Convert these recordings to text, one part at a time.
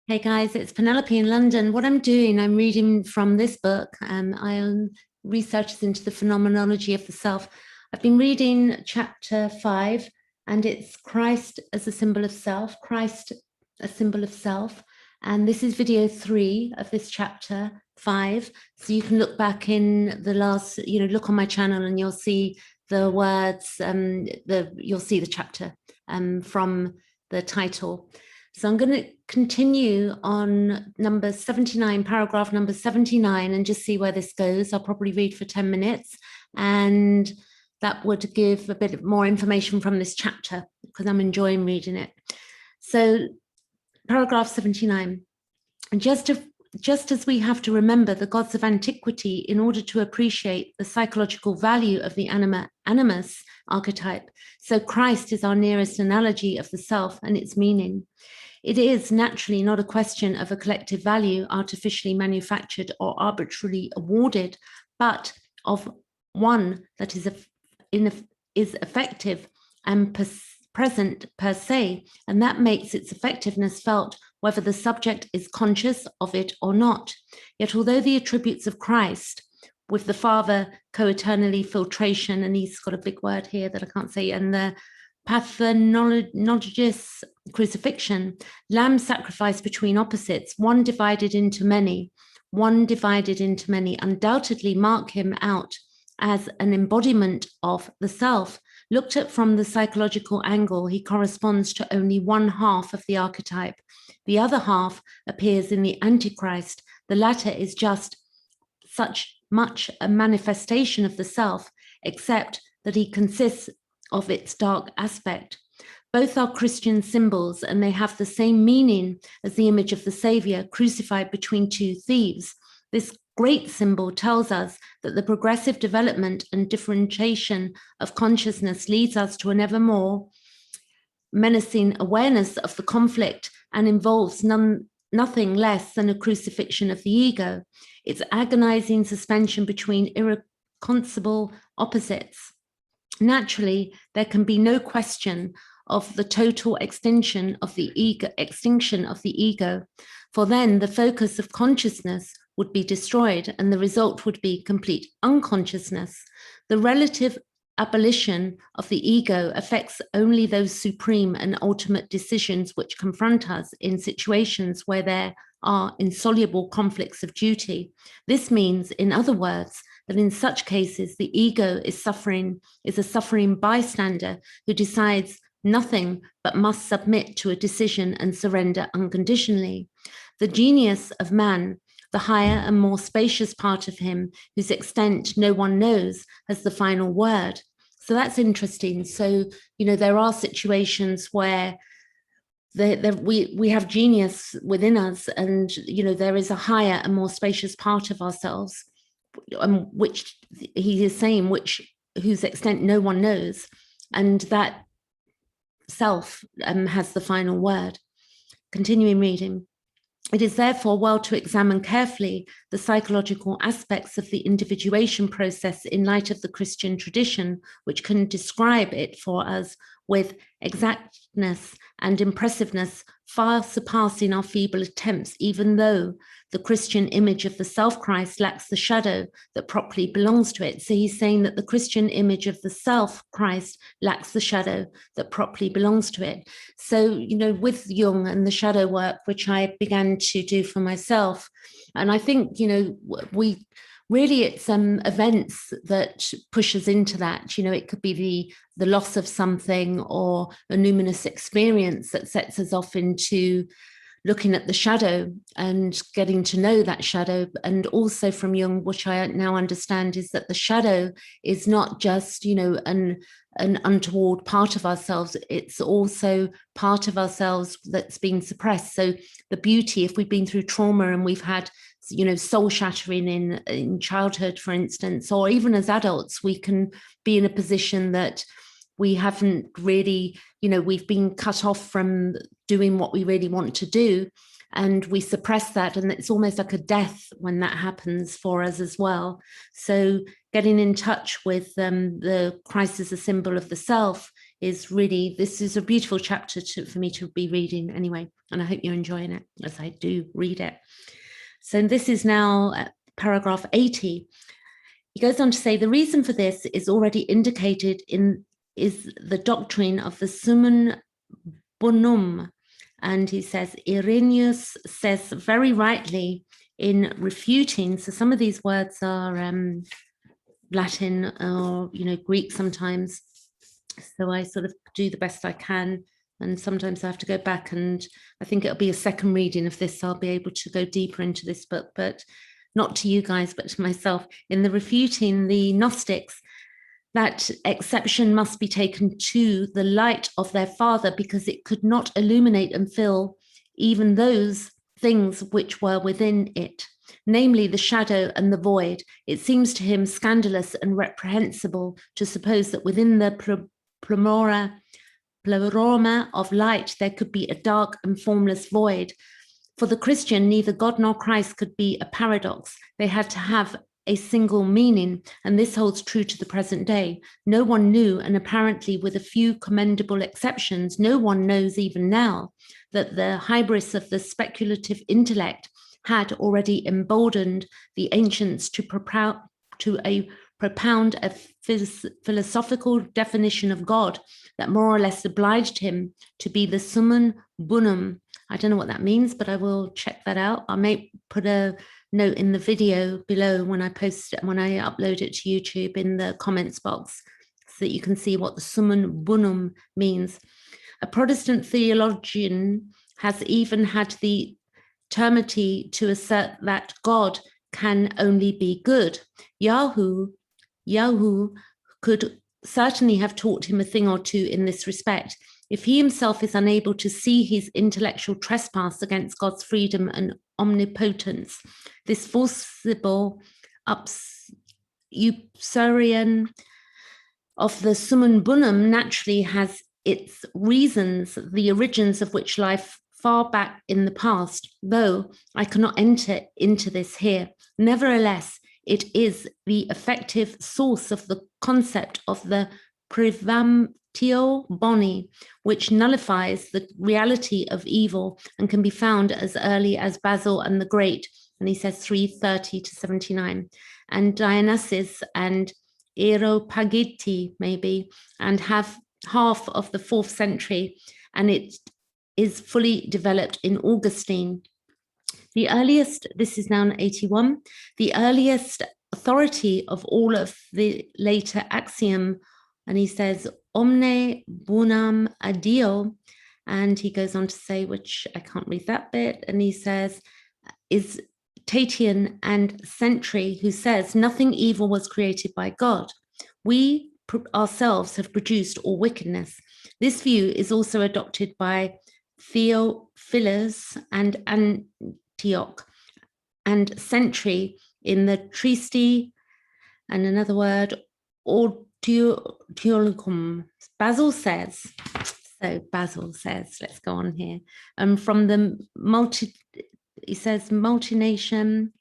Hey guys, it's Penelope in London. What I'm doing, I'm reading from this book, Aion Researches into the Phenomenology of the Self. I've been reading chapter 5, and it's Christ as a symbol of self, Christ, a symbol of self. And this is video 3 of this chapter 5. So you can look back in the last, look on my channel and you'll see the words, you'll see the chapter from the title. So I'm going to continue on number 79, paragraph number 79, and just see where this goes. I'll probably read for 10 minutes, and that would give a bit more information from this chapter because I'm enjoying reading it. So paragraph 79, just as we have to remember the gods of antiquity in order to appreciate the psychological value of the animus archetype, so Christ is our nearest analogy of the self and its meaning. It is naturally not a question of a collective value artificially manufactured or arbitrarily awarded, but of one that is effective and present per se, and that makes its effectiveness felt whether the subject is conscious of it or not. Yet although the attributes of Christ, with the Father co-eternally filtration, and he's got a big word here that I can't say, and the pathologious crucifixion, lamb sacrifice between opposites, one divided into many, undoubtedly mark him out as an embodiment of the self. Looked at from the psychological angle, he corresponds to only one half of the archetype. The other half appears in the Antichrist. The latter is just such much a manifestation of the self, except that he consists of its dark aspect. Both are Christian symbols, and they have the same meaning as the image of the Savior crucified between two thieves. This great symbol tells us that the progressive development and differentiation of consciousness leads us to an ever more menacing awareness of the conflict and involves nothing less than a crucifixion of the ego, its agonizing suspension between irreconcilable opposites. Naturally, there can be no question of the total extinction of the ego, for then the focus of consciousness would be destroyed and the result would be complete unconsciousness. The relative abolition of the ego affects only those supreme and ultimate decisions which confront us in situations where there are insoluble conflicts of duty. This means, in other words, that in such cases, the ego is a suffering bystander who decides nothing but must submit to a decision and surrender unconditionally. The genius of man, the higher and more spacious part of him, whose extent no one knows, has the final word. So that's interesting. So, there are situations where we have genius within us, and, there is a higher and more spacious part of ourselves, which he is saying, whose extent no one knows, and that self has the final word. Continuing reading. It is therefore well to examine carefully the psychological aspects of the individuation process in light of the Christian tradition, which can describe it for us with exactness and impressiveness far surpassing our feeble attempts, even though the Christian image of the self-Christ lacks the shadow that properly belongs to it. So he's saying that the Christian image of the self-Christ lacks the shadow that properly belongs to it. So, with Jung and the shadow work, which I began to do for myself, and I think, it's events that push us into that. It could be the loss of something or a numinous experience that sets us off into looking at the shadow and getting to know that shadow. And also from Jung, which I now understand, is that the shadow is not just, an untoward part of ourselves. It's also part of ourselves that's been suppressed. So the beauty, if we've been through trauma and we've had soul shattering in childhood, for instance, or even as adults, we can be in a position that we haven't really, we've been cut off from doing what we really want to do, and we suppress that, and it's almost like a death when that happens for us as well. So getting in touch with the Christ as a symbol of the self is really, this is a beautiful chapter for me to be reading anyway, and I hope you're enjoying it as I do read it. So this is now paragraph 80. He goes on to say, the reason for this is already indicated is the doctrine of the summum bonum. And he says, Irenaeus says very rightly in refuting, so some of these words are Latin or, Greek sometimes. So I sort of do the best I can. And sometimes I have to go back, and I think it'll be a second reading of this. So I'll be able to go deeper into this book, but not to you guys, but to myself. In the refuting the Gnostics, that exception must be taken to the light of their father, because it could not illuminate and fill even those things which were within it, namely the shadow and the void. It seems to him scandalous and reprehensible to suppose that within the pleroma of light there could be a dark and formless void. For the Christian, neither God nor Christ could be a paradox. They had to have a single meaning, and this holds true to the present day. No one knew, and apparently with a few commendable exceptions, no one knows even now, that the hybris of the speculative intellect had already emboldened the ancients to propound a philosophical definition of God that more or less obliged him to be the summum bonum. I don't know what that means, but I will check that out. I may put a note in the video below when I post it, when I upload it to YouTube, in the comments box, so that you can see what the summum bonum means. A Protestant theologian has even had the temerity to assert that God can only be good. Yahoo could certainly have taught him a thing or two in this respect. If he himself is unable to see his intellectual trespass against God's freedom and omnipotence, this forcible usurpation of the summum bonum naturally has its reasons, the origins of which lie far back in the past, though I cannot enter into this here. Nevertheless, it is the effective source of the concept of the privamatio boni, which nullifies the reality of evil and can be found as early as Basil and the Great, and he says 330 to 79, and Dionysius and Areopagite maybe, and have half of the 4th century, and it is fully developed in Augustine. The earliest, this is now in 81, the earliest authority of all of the later axiom, and he says, omne bonum adeo, and he goes on to say, which I can't read that bit, and he says, is Tatian and Century, who says, nothing evil was created by God. We ourselves have produced all wickedness. This view is also adopted by Theophilus and Antioch and Century in the Tristi, and another word, Ortiolicum. Basil says, let's go on here. From the he says, multination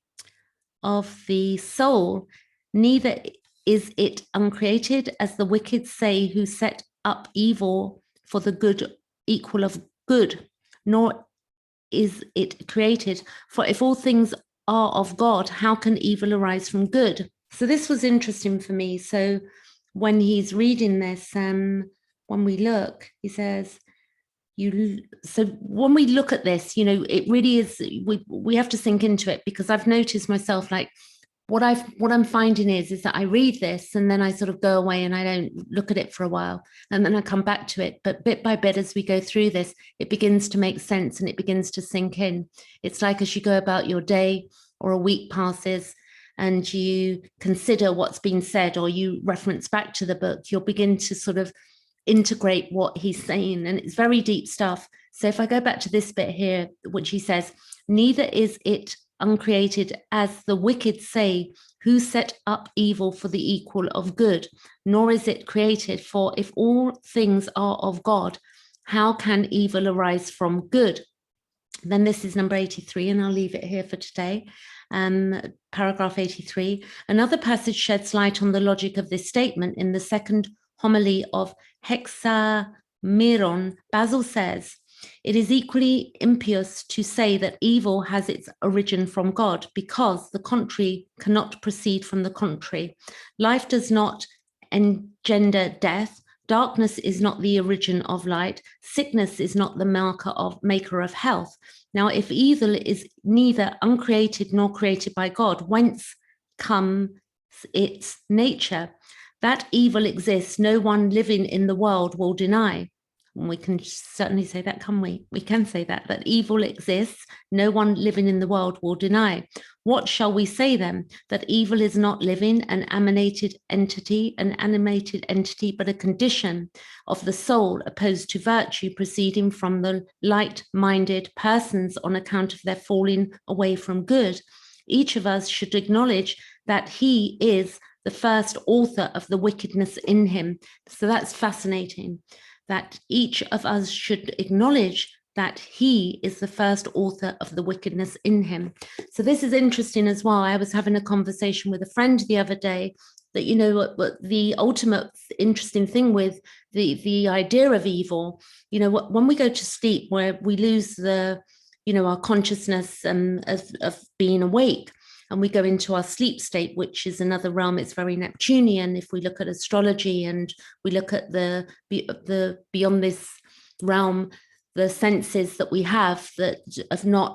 of the soul, neither is it uncreated, as the wicked say, who set up evil for the good equal of good, nor is it created. For if all things are of God, how can evil arise from good? So this was interesting for me. So when he's reading this, when we look, he says, so when we look at this, it really is, we have to sink into it, because I've noticed myself, like, what I'm finding is that I read this and then I sort of go away and I don't look at it for a while, and then I come back to it. But bit by bit, as we go through this, it begins to make sense and it begins to sink in. It's like as you go about your day, or a week passes, and you consider what's been said, or you reference back to the book, you'll begin to sort of integrate what he's saying, and it's very deep stuff. So if I go back to this bit here, which he says, neither is it uncreated, as the wicked say, who set up evil for the equal of good, nor is it created. For if all things are of God, how can evil arise from good? Then this is number 83, and I'll leave it here for today. Paragraph 83. Another passage sheds light on the logic of this statement in the second homily of Hexameron, Basil says, it is equally impious to say that evil has its origin from God, because the contrary cannot proceed from the contrary. Life does not engender death. Darkness is not the origin of light. Sickness is not the maker of health. Now, if evil is neither uncreated nor created by God, whence comes its nature? That evil exists, no one living in the world will deny. And we can certainly say that, can we? We can say that evil exists, no one living in the world will deny. What shall we say then? That evil is not living, an animated entity, but a condition of the soul opposed to virtue, proceeding from the light-minded persons on account of their falling away from good. Each of us should acknowledge that he is the first author of the wickedness in him. So that's fascinating, that each of us should acknowledge that he is the first author of the wickedness in him. So this is interesting as well. I was having a conversation with a friend the other day that, you know, what the ultimate interesting thing with the idea of evil, you know, when we go to sleep, where we lose the, you know, our consciousness of being awake, and we go into our sleep state, which is another realm. It's very Neptunian. If we look at astrology and we look at the beyond this realm, the senses that we have that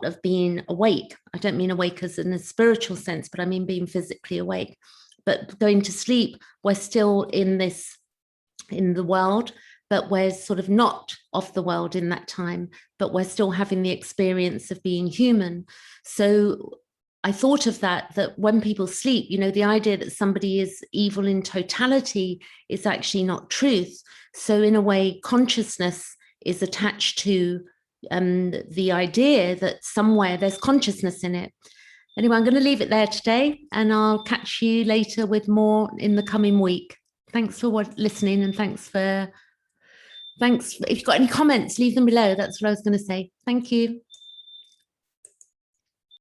of being awake. I don't mean awake as in a spiritual sense, but I mean being physically awake. But going to sleep, we're still in the world, but we're sort of not of the world in that time, but we're still having the experience of being human. So I thought of that when people sleep, you know, the idea that somebody is evil in totality is actually not truth. So in a way, consciousness is attached to the idea that somewhere there's consciousness in it. Anyway, I'm going to leave it there today, and I'll catch you later with more in the coming week. Thanks for listening, and thanks. If you've got any comments, leave them below. That's what I was going to say. Thank you.